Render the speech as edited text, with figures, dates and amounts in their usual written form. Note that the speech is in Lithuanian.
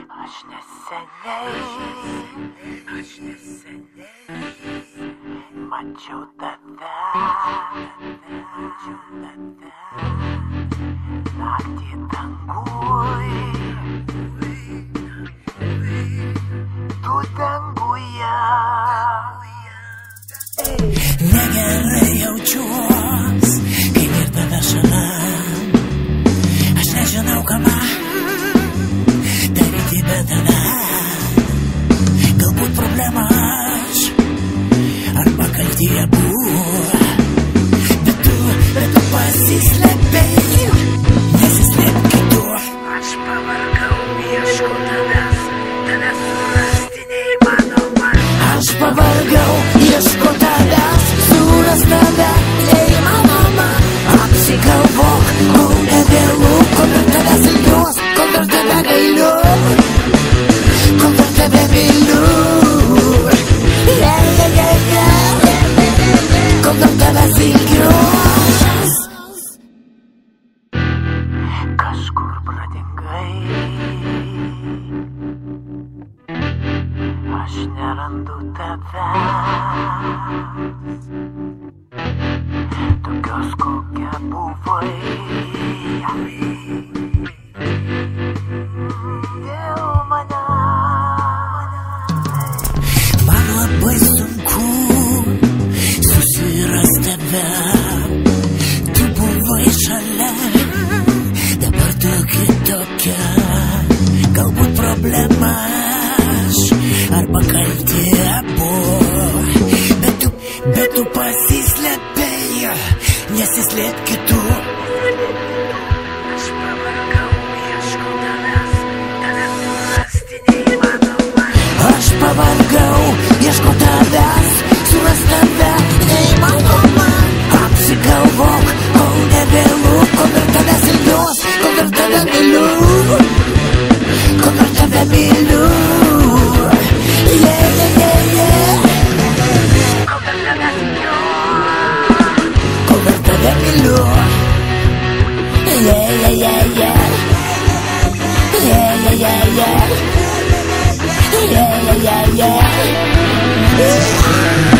Aš neseniai mačiau tave, naktį danguj, tu danguje. Negerai jaučiuos, kai nėr tave šalia. Aš nežinau, ką man daryti be tave. Galbūt problema aš, arba kalti abu. Bet tu pasislėpei, nesislėpk kitur. Aš pavargau, ieškau tavęs, tavęs surasti neįmanoma. Aš pavargau, ieškau tavęs, surast tave neįmanoma. Apsigalvok, kol nevėlu, kol dar tavęs ilgiuos, kol dar tave gailiu, kol dar tave myliu. Kol dar tavęs ilgiuos. Kažkur pradingai, aš nerandu tavęs, tokios kokia buvai. Dėl manęs Man labai sunku susirast tave. Tu buvai šalia, dabar tu kitokia. Galbūt problema aš, arba kalti abu. Bet tu pasislėpei, nesislėpk kitur. aš pavargau, ieškau tavęs, tavęs surasti neįmanoma. Aš pavargau, ieškau tavęs, surast tave neįmanoma. Apsigalvok, kol nevėlu, kol dar tavęs ilgiuos, kol dar tave myliu, kol dar tave myliu. Kol dar tavęs ilgiuos, Kol dar tave myliu. Yeah.